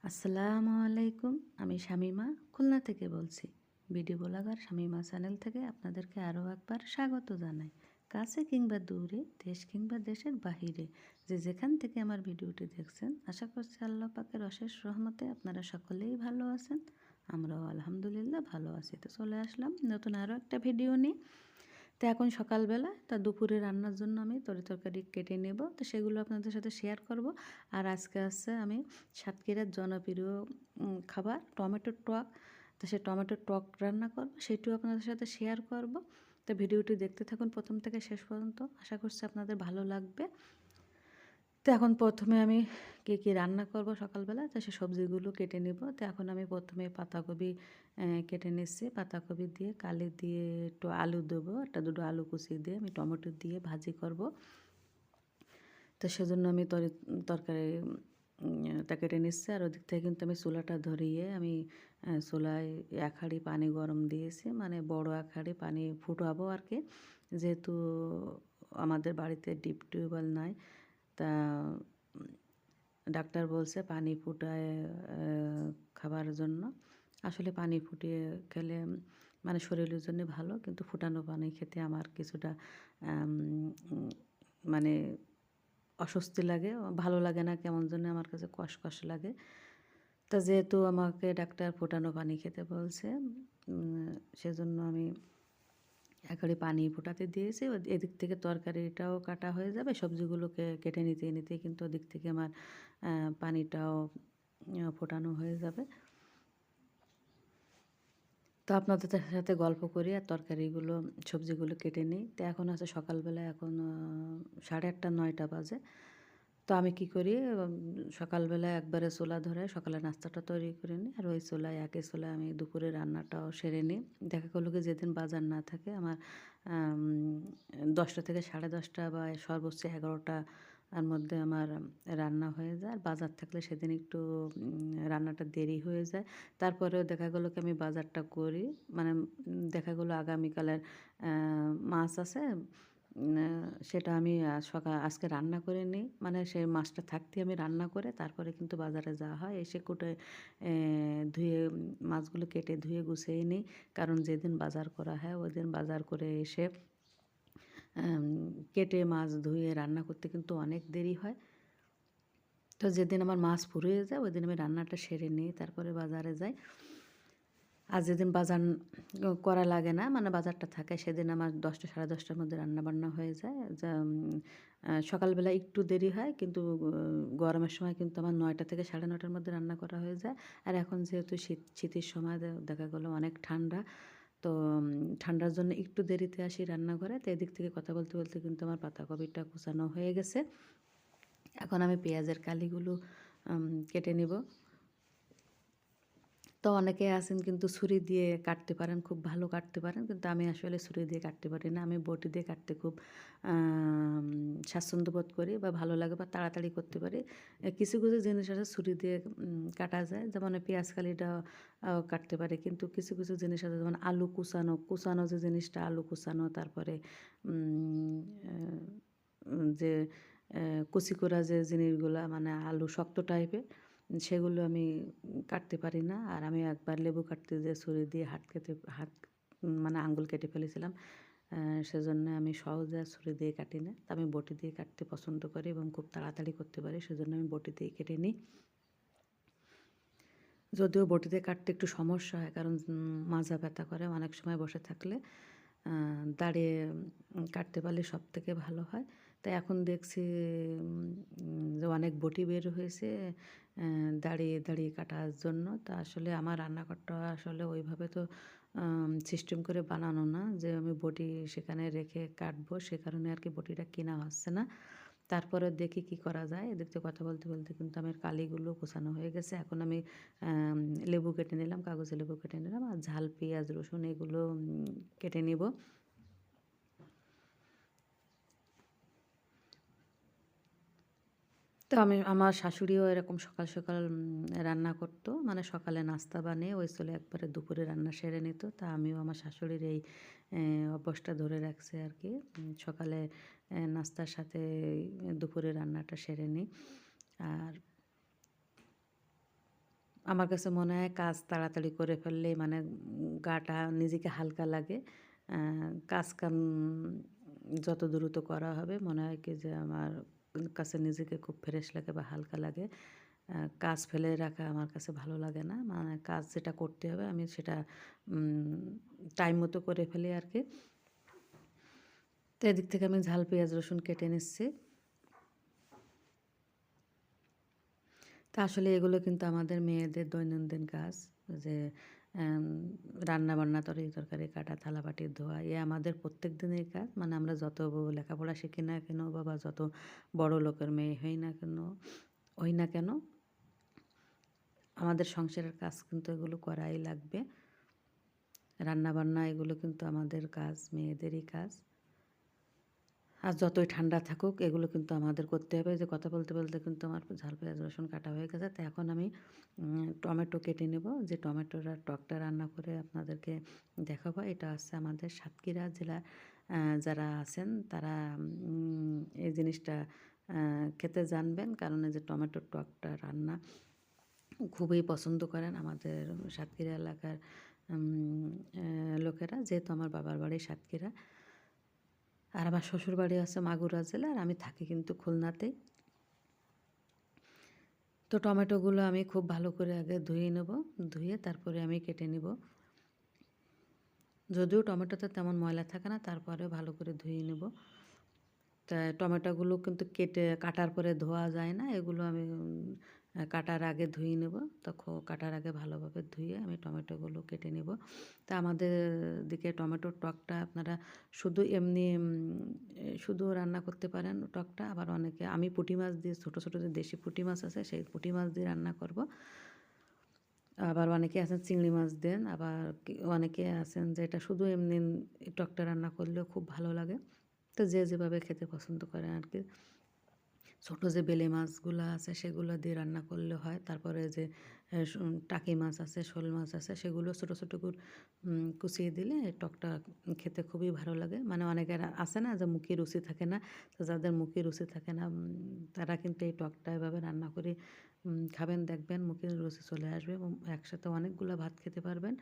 আসসালামু আলাইকুম। আমি শামীমা খুলনা থেকে বলছি। ভিডিও ব্লগার শামীমা চ্যানেল থেকে আপনাদেরকে আরও একবার স্বাগত জানাই। কাছে কিংবা দূরে, দেশ কিংবা দেশের বাহিরে যে যেখান থেকে আমার ভিডিওটি দেখছেন, আশা করছি আল্লাহ পাকের অশেষ রহমতে আপনারা সকলেই ভালো আছেন। আমরাও আলহামদুলিল্লাহ ভালো আছি। তো চলে আসলাম নতুন আরও একটা ভিডিও নিয়ে। তো এখন সকালবেলা তা দুপুরে রান্নার জন্য আমি তরকারি কেটে নেব, তো সেগুলো আপনাদের সাথে শেয়ার করব। আর আজকে আছে আমি সাতক্ষীরার জনপ্রিয় খাবার টমেটোর টক। তো সেই টমেটোর টক রান্না করব, সেটিও আপনাদের সাথে শেয়ার করব। তো ভিডিওটি দেখতে থাকুন প্রথম থেকে শেষ পর্যন্ত, আশা করছি আপনাদের ভালো লাগবে। তো এখন প্রথমে আমি কী রান্না করব সকালবেলা, তো সে সবজিগুলো কেটে নেব। তো এখন আমি প্রথমে পাতাকপি কেটে নিচ্ছি। পাতাকপি দিয়ে কালি দিয়ে একটু আলু দেবো, একটা দুটো আলু কুচিয়ে দিয়ে আমি টমেটো দিয়ে ভাজি করব। তো সেজন্য আমি তরকারি তা কেটে নিচ্ছি। আর ওদিক থেকে কিন্তু আমি চুলাটা ধরিয়ে আমি চুলায় এক হাঁড়ি পানি গরম দিয়েছি, মানে বড় এক হাঁড়ি পানি ফুটাবো আর কি। যেহেতু আমাদের বাড়িতে ডিপ টিউবওয়েল নাই, তা ডাক্তার বলছে পানি ফুটায় খাবার জন্য। আসলে পানি ফুটিয়ে খেলে মানে শরীরের জন্য ভালো, কিন্তু ফুটানো পানি খেতে আমার কিছুটা মানে অস্বস্তি লাগে, ভালো লাগে না, কেমন যেন আমার কাছে কষকষ লাগে। তা যেহেতু আমাকে ডাক্তার ফোটানো পানি খেতে বলছে, সেজন্য আমি এক হাঁড়ি পানি ফোটাতে দিয়েছি। এদিক থেকে তরকারিটাও কাটা হয়ে যাবে, সবজিগুলোকে কেটে নিতেই কিন্তু ওদিক থেকে আমার পানিটাও ফোটানো হয়ে যাবে। তো আপনাদের সাথে গল্প করি আর তরকারিগুলো সবজিগুলো কেটে নিই। তো এখন আছে সকালবেলা, এখন 8:30 9টা বাজে। তো আমি কি করি, সকালবেলা একবারে চুলা ধরায় সকালে নাস্তাটা তৈরি করে নিই, আর ওই চুলায় একই চুলায় আমি দুপুরে রান্নাটাও সেরে নিই। দেখা গেলো কি যেদিন বাজার না থাকে আমার 10টা থেকে 10:30 বা সর্বোচ্চ 11টার মধ্যে আমার রান্না হয়ে যায়। আর বাজার থাকলে সেদিন একটু রান্নাটা দেরি হয়ে যায়। তারপরেও দেখা গেলো কি আমি বাজারটা করি, মানে দেখা গেলো আগামীকালের মাছ আছে, সেটা আমি আজকে রান্না করে নিই, মানে সেই মাছটা থাকতেই আমি রান্না করে তারপরে কিন্তু বাজারে যাওয়া হয়। এসে কুটে ধুয়ে মাছগুলো কেটে ধুয়ে গুছিয়ে নিই, কারণ যেদিন বাজার করা হয় ওই দিন বাজার করে এসে কেটে মাছ ধুয়ে রান্না করতে কিন্তু অনেক দেরি হয়। তো যেদিন আমার মাছ ফুরিয়ে যায় ওই দিন আমি রান্নাটা সেরে নিই, তারপরে বাজারে যাই। আর যেদিন বাজার করা লাগে না, মানে বাজারটা থাকে, সেদিন আমার 10টা 10:30টার মধ্যে রান্নাবান্না হয়ে যায়। সকালবেলা একটু দেরি হয়, কিন্তু গরমের সময় কিন্তু আমার 9টা থেকে 9:30টার মধ্যে রান্না করা হয়ে যায়। আর এখন যেহেতু শীতের সময় দেখা গেলো অনেক ঠান্ডা, তো ঠান্ডার জন্য একটু দেরিতে আসি রান্নাঘরে। তো এদিক থেকে কথা বলতে বলতে কিন্তু আমার পাতাকপিটা কুচানো হয়ে গেছে। এখন আমি পেঁয়াজের কালিগুলো কেটে নেব। তো অনেকে আছেন কিন্তু ছুরি দিয়ে কাটতে পারেন, খুব ভালো কাটতে পারেন, কিন্তু আমি আসলে ছুরি দিয়ে কাটতে পারি না। আমি বটি দিয়ে কাটতে খুব স্বাচ্ছন্দ্য বোধ করি বা ভালো লাগে বা তাড়াতাড়ি করতে পারি। কিছু কিছু জিনিস আছে ছুরি দিয়ে কাটা যায়, যেমন পেঁয়াজ কালিটা কাটতে পারি, কিন্তু কিছু কিছু জিনিস আছে যেমন আলু কুচানো, কুচানো যে জিনিসটা আলু কুচানো, তারপরে যে কুচি করা যে জিনিসগুলা মানে আলু শক্ত টাইপের, সেগুলো আমি কাটতে পারি না। আর আমি একবার লেবু কাটতে যেয়ে ছুরি দিয়ে হাত মানে আঙ্গুল কেটে ফেলেছিলাম। সেজন্য আমি সহজে আর ছুরি দিয়ে কাটি না। তো আমি বটি দিয়ে কাটতে পছন্দ করি এবং খুব তাড়াতাড়ি করতে পারি, সেজন্য আমি বটি দিয়ে কেটে নিই। যদিও বটিতে কাটতে একটু সমস্যা হয়, কারণ মাজা ব্যথা করে অনেক সময় বসে থাকলে। দাঁড়িয়ে কাটতে পারলে সবথেকে ভালো হয়। তাই এখন দেখছি যে অনেক বটি বের হয়েছে দাঁড়িয়ে কাটার জন্য। তা আসলে আমার রান্নাঘরটা আসলে ওইভাবে তো সিস্টেম করে বানানো না যে আমি বটি সেখানে রেখে কাটবো, সে কারণে আর কি বটিটা কেনা হচ্ছে না। তারপরে দেখি কি করা যায়। এদিক থেকে কথা বলতে বলতে কিন্তু আমার কালিগুলো গোছানো হয়ে গেছে। এখন আমি লেবু কেটে নিলাম, কাগজে লেবু কেটে নিলাম, আর ঝাল পেঁয়াজ রসুন এগুলো কেটে নিব। তো আমার শাশুড়িও এরকম সকাল সকাল রান্না করতো, মানে সকালে নাস্তা বানিয়ে ওই চলে একবারে দুপুরে রান্না সেরে নিত। তা আমিও আমার শাশুড়ির এই অভ্যাসটা ধরে রাখছি আর কি। সকালে নাস্তার সাথে দুপুরে রান্নাটা সেরে নিই। আর আমার কাছে মনে হয় কাজ তাড়াতাড়ি করে ফেললেই মানে গাটা নিজেকে হালকা লাগে। কাজ কাম যত দ্রুত করা হবে মনে হয় কি যে আমার কাছে নিজেকে খুব ফ্রেশ লাগে বা হালকা লাগে। কাজ ফেলে রাখা আমার কাছে ভালো লাগে না। মানে কাজ যেটা করতে হবে আমি সেটা টাইম মতো করে ফেলি আরকি। তো এদিক থেকে আমি ঝাল, পেঁয়াজ, রসুন কেটে নিচ্ছি। তা আসলে এগুলো কিন্তু আমাদের মেয়েদের দৈনন্দিন কাজ। যে অ্যাম রান্না-বান্না, তরকারি কাটা, থালাবাটি ধোয়া আমাদের প্রত্যেক দিনের কাজ। মানে আমরা যত লেখাপড়া শিখি না কেন বা যত বড় লোকের মেয়ে হই না কেন, আমাদের সংসারের কাজ কিন্তু এগুলো করাই লাগবে। রান্না-বান্না এগুলো কিন্তু আমাদের কাজ, মেয়েদেরই কাজ। আর যতই ঠান্ডা থাকুক এগুলো কিন্তু আমাদের করতে হবে। যে কথা বলতে, বলতে কিন্তু আমার ঝাল, পেঁয়াজ, রসুন কাটা হয়ে গেছে। তো এখন আমি টমেটো কেটে নেব। যে টমেটোর আর টকটা রান্না করে আপনাদেরকে দেখাবো। এটা হচ্ছে আমাদের সাতক্ষীরা জেলা যারা আছেন তারা এই জিনিসটা খেতে জানবেন। কারণ এই যে টমেটোর টকটা রান্না খুবই পছন্দ করেন আমাদের সাতক্ষীরা এলাকার লোকেরা। যেহেতু আমার বাবার বাড়ি সাতক্ষীরা। আর আমার শ্বশুরবাড়ি আছে মাগুরা জেলা আর আমি থাকি কিন্তু খুলনাতেই। তো টমেটোগুলো আমি খুব ভালো করে আগে ধুয়ে নেব। ধুয়ে তারপরে আমি কেটে নিব। যদিও টমেটোতে তেমন ময়লা থাকে না তারপরেও ভালো করে ধুয়ে নেব। তা টমেটোগুলো কিন্তু কাটার পরে ধোয়া যায় না। এগুলো আমি কাটার আগে ধুয়ে নেব। কাটার আগে ভালোভাবে ধুয়ে আমি টমেটোগুলো কেটে নেব। তা আমাদের দিকে টমেটোর টকটা আপনারা শুধু এমনি শুধু রান্না করতে পারেন টকটা। আবার অনেকে আমি পুঁটি মাছ দিয়ে ছোটো, ছোটো যে দেশি পুঁটি মাছ আছে সেই পুঁটি মাছ দিয়ে রান্না করব। আবার অনেকে আছেন চিংড়ি মাছ দেন। আবার অনেকে আছেন যে এটা শুধু এমনি টকটা রান্না করলেও খুব ভালো লাগে। তো যে যেভাবে খেতে পছন্দ করেন আরকি। ছোটো যে বেলে মাছগুলো আছে সেগুলো দিয়ে রান্না করলে হয়। তারপরে যে টাকি মাছ আছে, শোল মাছ আছে সেগুলো ছোটো, ছোটো কুচিয়ে দিলে টকটা খেতে খুবই ভালো লাগে। মানে অনেকের আছে না যে মুখে রুচি থাকে না। তো যাদের মুখে রুচি থাকে না তারা কিন্তু এই টকটা এভাবে রান্না করে খাবেন দেখবেন মুখে রুচি চলে আসবে এবং একসাথে অনেকগুলো ভাত খেতে পারবেন।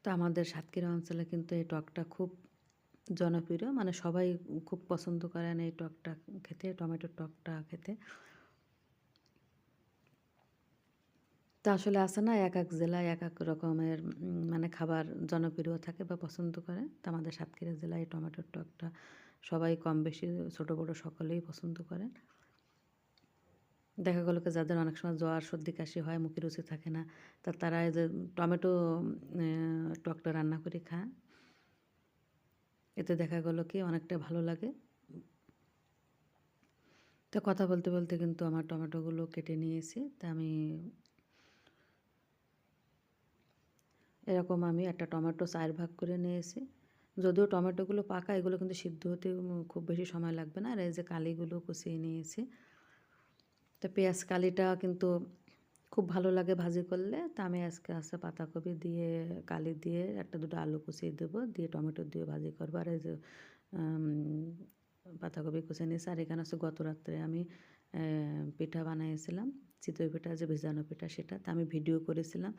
তো আমাদের সাতক্ষীরা অঞ্চলে কিন্তু এই টকটা খুব জনপ্রিয়। মানে সবাই খুব পছন্দ করেন এই টকটা খেতে, টমেটোর টকটা খেতে। তো আসলে আছে না এক জেলায় এক রকমের মানে খাবার জনপ্রিয় থাকে বা পছন্দ করে। তো আমাদের সাতক্ষীরা জেলায় এই টমেটোর টকটা সবাই কম বেশি ছোটো বড়ো সকলেই পছন্দ করেন। দেখা গেল কি যাদের অনেক সময় জ্বর, সর্দি, কাশি হয়, মুখে রুচি থাকে না। তারা এই যে টমেটো টকটা রান্না করে খায়। এতে দেখা গেল কি অনেকটা ভালো লাগে। তো কথা বলতে, বলতে কিন্তু আমার টমেটোগুলো কেটে নিয়েছি। তা আমি একটা টমেটো ৪ ভাগ করে নিয়েছি। যদিও টমেটোগুলো পাকা এগুলো কিন্তু সিদ্ধ হতে খুব বেশি সময় লাগবে না। আর এই যে কালিগুলো কুচিয়ে নিয়েছি। তো পেঁয়াজ কালিটা কিন্তু খুব ভালো লাগে ভাজি করলে। তা আমি আজকে পাতাকপি দিয়ে কালি দিয়ে ১টা ২টো আলু কুচিয়ে দেবো। দিয়ে টমেটো দিয়ে ভাজি করবো। আর এই যে আম পাতাকপি কুচিয়ে নিয়েছি। আর এখানে হচ্ছে গত রাত্রে আমি পিঠা বানিয়েছিলাম। চিতই পিঠা যে ভেজানো পিঠা সেটা। তা আমি ভিডিও করেছিলাম।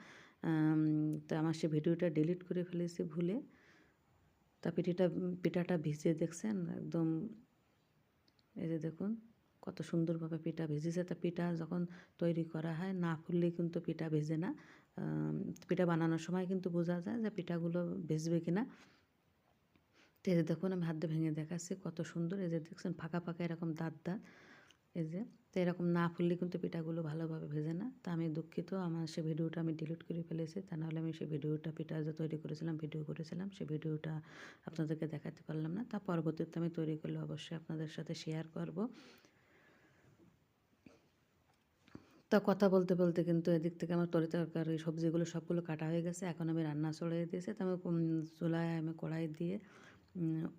তো আমার সেই ভিডিওটা ডিলিট করে ফেলেছি ভুলে। তা পিঠাটা ভিজিয়ে দেখছেন একদম এই যে দেখুন কত সুন্দরভাবে পিঠা ভেজেছে। তা পিঠা যখন তৈরি করা হয় না ফুললেই কিন্তু পিঠা ভেজে না। পিঠা বানানোর সময় কিন্তু বোঝা যায় যে পিঠাগুলো ভেজবে কিনা। তো এই যে দেখুন আমি হাত দিয়ে ভেঙে দেখাচ্ছি কত সুন্দর। এই যে দেখছেন ফাঁকা, ফাঁকা এরকম দাঁত। এই যে তো এরকম না ফুললে কিন্তু পিঠাগুলো ভালোভাবে ভেজে না। তা আমি দুঃখিত আমার সেই ভিডিওটা আমি ডিলিট করে ফেলেছি। তা নাহলে আমি সেই ভিডিওটা পিঠা যে তৈরি করেছিলাম ভিডিও করেছিলাম সেই ভিডিওটা আপনাদেরকে দেখাতে পারলাম না। তা পরবর্তীতে আমি তৈরি করলে অবশ্যই আপনাদের সাথে শেয়ার করব। তা কথা বলতে, বলতে কিন্তু এদিক থেকে আমার তরকারি সবজিগুলো সবগুলো কাটা হয়ে গেছে। এখন আমি রান্না চড়িয়ে দিয়েছি। তো আমি চুলায় আমি কড়াই দিয়ে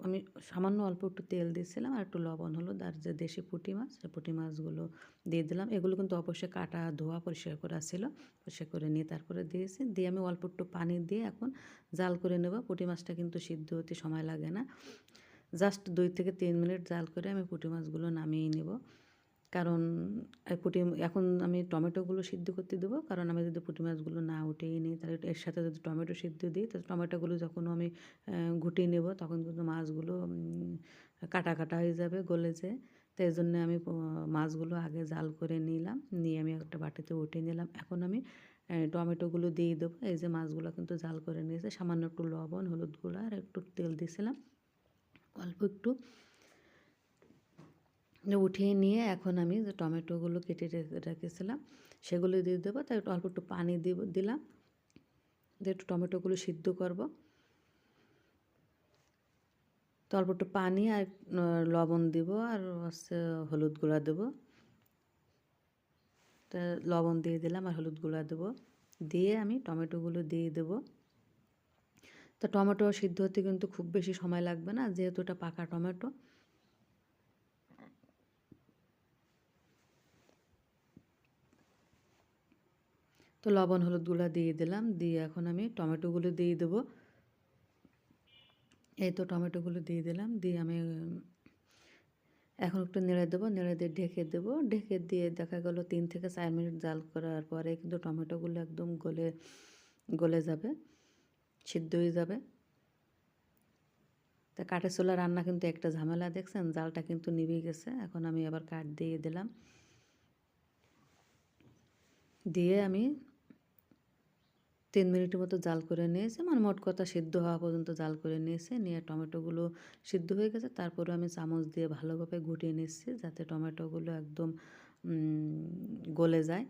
আমি সামান্য অল্প একটু তেল দিয়েছিলাম আর একটু লবণ, হলুদ আর যে দেশি পুঁটি মাছ, সেই পুঁটি মাছগুলো দিয়ে দিলাম। এগুলো কিন্তু অবশ্যই কাটা, ধোয়া, পরিষ্কার করা ছিল। পরিষ্কার করে নিয়ে তারপরে দিয়েছি। দিয়ে আমি অল্প একটু পানি দিয়ে এখন জাল করে নেব। পুঁটি মাছটা কিন্তু সিদ্ধ হতে সময় লাগে না। জাস্ট 2 থেকে 3 মিনিট জাল করে আমি পুঁটি মাছগুলো নামিয়ে নেব। কারণ পুঁটি এখন আমি টমেটোগুলো সিদ্ধ করতে দেবো, কারণ আমি যদি পুঁটি মাছগুলো না উঠিয়ে নিই তাহলে এর সাথে যদি টমেটো সিদ্ধ দিই তো টমেটোগুলো যখন আমি গুটিয়ে নেব তখন কিন্তু মাছগুলো কাটা কাটা হয়ে যাবে, গলে যায়। তো এই জন্যে আমি মাছগুলো আগে জাল করে নিলাম, নিয়ে আমি একটা বাটিতে উঠিয়ে নিলাম। এখন আমি টমেটোগুলো দিয়ে দেবো। এই যে মাছগুলো কিন্তু জাল করে নিয়েছে, সামান্য একটু লবণ, হলুদ গুঁড়া আর একটু তেল দিয়েছিলাম অল্প একটু। উঠিয়ে নিয়ে এখন আমি যে টমেটোগুলো কেটে রেখেছিলাম সেগুলো দিয়ে দেবো। তাই অল্প একটু পানি দিলাম, দিয়ে একটু টমেটোগুলো সিদ্ধ করব। তো অল্প একটু পানি আর লবণ দিব, আর হচ্ছে হলুদ গুঁড়া দেবো। তা লবণ দিয়ে দিলাম আর হলুদ গুঁড়া দেবো, দিয়ে আমি টমেটোগুলো দিয়ে দেবো। তো টমেটো সিদ্ধ হতে কিন্তু খুব বেশি সময় লাগবে না, যেহেতু এটা পাকা টমেটো। তো লবণ হলুদ গুঁড়া দিয়ে দিলাম, দিয়ে এখন আমি টমেটোগুলো দিয়ে দেবো। এই তো টমেটোগুলো দিয়ে দিলাম, দিয়ে আমি এখন একটু নেড়ে দেবো, নেড়ে দিয়ে ঢেকে দেবো। ঢেকে দিয়ে দেখা গেল 3 থেকে 4 মিনিট জাল করার পরে কিন্তু টমেটোগুলো একদম গলে গলে যাবে, সিদ্ধ হয়ে যাবে। তা কাঠের চুলা রান্না কিন্তু একটা ঝামেলা, দেখছেন জালটা কিন্তু নিভে গেছে। এখন আমি আবার কাঠ দিয়ে দিলাম, দিয়ে আমি 3 মিনিটের মতো জাল করে নিয়েছি, মানে মোট কথা সিদ্ধ হওয়া পর্যন্ত জাল করে নিয়েছি। নিয়ে টমেটোগুলো সিদ্ধ হয়ে গেছে, তারপরে আমি চামচ দিয়ে ভালোভাবে ঘুটিয়ে নিচ্ছি যাতে টমেটোগুলো একদম গলে যায়।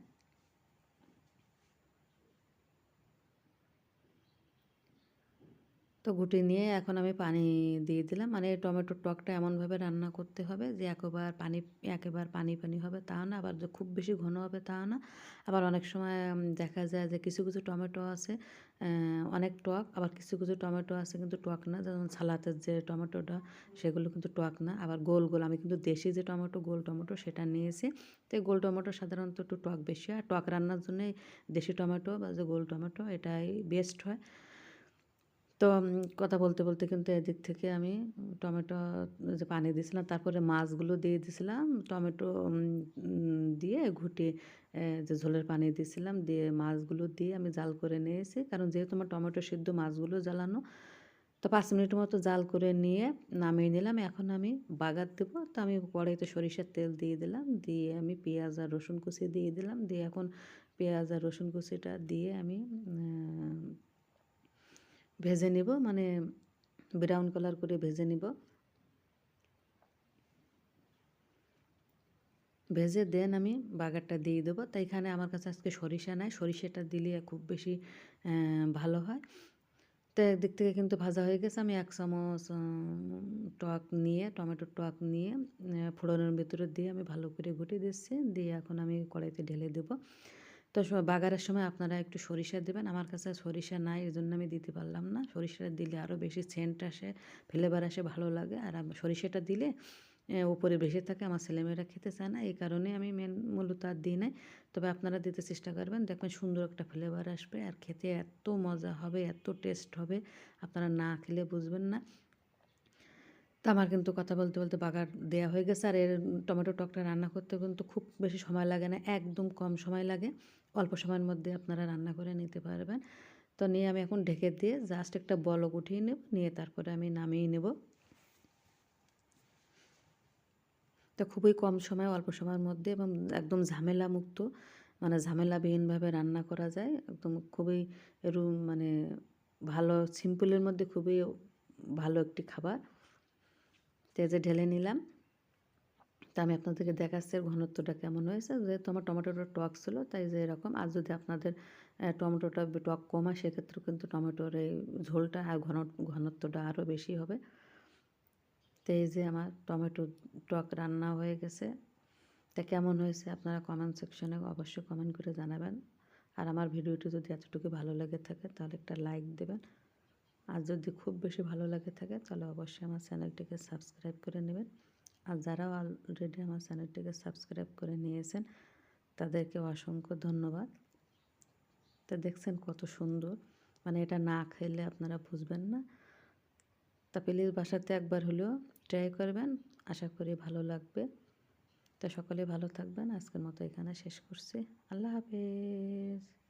তো গুটিয়ে নিয়ে এখন আমি পানি দিয়ে দিলাম। মানে টমেটোর টকটা এমনভাবে রান্না করতে হবে যে একেবারে পানি পানি হবে তাও না, আবার যে খুব বেশি ঘন হবে তাও না। আবার অনেক সময় দেখা যায় যে কিছু কিছু টমেটো আছে অনেক টক, আবার কিছু কিছু টমেটো আছে কিন্তু টক না, যেমন সালাতের যে টমেটোটা সেগুলো কিন্তু টক না। আবার গোল গোল, আমি কিন্তু দেশি যে টমেটো গোল টমেটো সেটা নিয়েছি। তো এই গোল টমেটো সাধারণত একটু টক বেশি হয়, টক রান্নার জন্যে দেশি টমেটো বা যে গোল টমেটো এটাই বেস্ট হয়। তো কথা বলতে বলতে কিন্তু এদিক থেকে আমি টমেটো যে পানি দিয়েছিলাম তারপরে মাছগুলো দিয়ে দিয়েছিলাম, টমেটো দিয়ে ঘুটে যে ঝোলের পানি দিয়েছিলাম, দিয়ে মাছগুলো দিয়ে আমি জাল করে নিয়েছি। কারণ যেহেতু আমার টমেটো সিদ্ধ মাছগুলো জ্বালানো, তো 5 মিনিটের মতো জাল করে নিয়ে নামিয়ে নিলাম। এখন আমি বাগার দেবো। তো আমি কড়াইতে সরিষার তেল দিয়ে দিলাম, দিয়ে আমি পেঁয়াজ আর রসুন কুচি দিয়ে দিলাম, দিয়ে এখন পেঁয়াজ আর রসুন কুচিটা দিয়ে আমি ভেজে নিব, মানে ব্রাউন কালার করে ভেজে নিব। ভেজে দেন আমি বাগারটা দিয়ে দেবো। তাই এখানে আমার কাছে আজকে সরিষা নাই, সরিষাটা দিলে খুব বেশি ভালো হয়। তো একদিক থেকে কিন্তু ভাজা হয়ে গেছে। আমি 1 চামচ টক নিয়ে, টমেটোর টক নিয়ে ফোড়নের ভিতরে দিয়ে আমি ভালো করে ঘুটে দিচ্ছি, দিয়ে এখন আমি কড়াইতে ঢেলে দেবো। তো বাগারের সময় আপনারা একটু সরিষা দেবেন। আমার কাছে সরিষা নাই, এজন্য আমি দিতে পারলাম না। সরিষাটা দিলে আরও বেশি সেন্ট আসে, ফ্লেভার আসে, ভালো লাগে। আর সরিষাটা দিলে উপরে ভেসে থাকে, আমার ছেলেমেয়েরা খেতে চায় না, এই কারণে আমি মূলত আর দিই নাই। তবে আপনারা দিতে চেষ্টা করবেন, দেখবেন সুন্দর একটা ফ্লেভার আসবে আর খেতে এত মজা হবে, এত টেস্ট হবে, আপনারা না খেলে বুঝবেন না। তো আমার কিন্তু কথা বলতে বলতে বাগার দেওয়া হয়ে গেছে। আর এর টমেটো টকটা রান্না করতে কিন্তু খুব বেশি সময় লাগে না, একদম কম সময় লাগে, অল্প সময়ের মধ্যে আপনারা রান্না করে নিতে পারবেন। তো নিয়ে আমি এখন ঢেকে দিয়ে জাস্ট একটা বলক উঠিয়ে নেব, নিয়ে তারপরে আমি নামিয়ে নেব। তো খুবই কম সময়ে অল্প সময়ের মধ্যে এবং একদম ঝামেলা মুক্ত, মানে ঝামেলাবিহীনভাবে রান্না করা যায়, একদম খুবই মানে ভালো, সিম্পলের মধ্যে খুবই ভালো একটি খাবার। তো এই যে ঢেলে নিলাম। তা আমি আপনাদেরকে দেখাচ্ছি এর ঘনত্বটা কেমন হয়েছে। যেহেতু আমার টমেটোটা টক ছিল তাই যে এরকম, আর যদি আপনাদের টমেটোটা টক কম হয় সেক্ষেত্রেও কিন্তু টমেটোর এই ঝোলটা আর ঘনত্বটা আরও বেশি হবে। তো এই যে আমার টমেটো টক রান্না হয়ে গেছে। তা কেমন হয়েছে আপনারা কমেন্ট সেকশনে অবশ্যই কমেন্ট করে জানাবেন। আর আমার ভিডিওটি যদি এতটুকু ভালো লেগে থাকে তাহলে একটা লাইক দেবেন। আর যদি খুব বেশি ভালো লাগে থাকে তাহলে অবশ্যই আমার চ্যানেলটিকে সাবস্ক্রাইব করে নেবেন। আর যারা অলরেডি আমার চ্যানেলটিকে সাবস্ক্রাইব করে নিয়েছেন তাদেরকে অসংখ্য ধন্যবাদ। তা দেখছেন কত সুন্দর, মানে এটা না খেলে আপনারা বুঝবেন না। তা প্লিজ বাসাতে একবার হলেও ট্রাই করবেন, আশা করি ভালো লাগবে। তো সকলে ভালো থাকবেন, আজকের মতো এখানে শেষ করছি। আল্লাহ হাফেজ।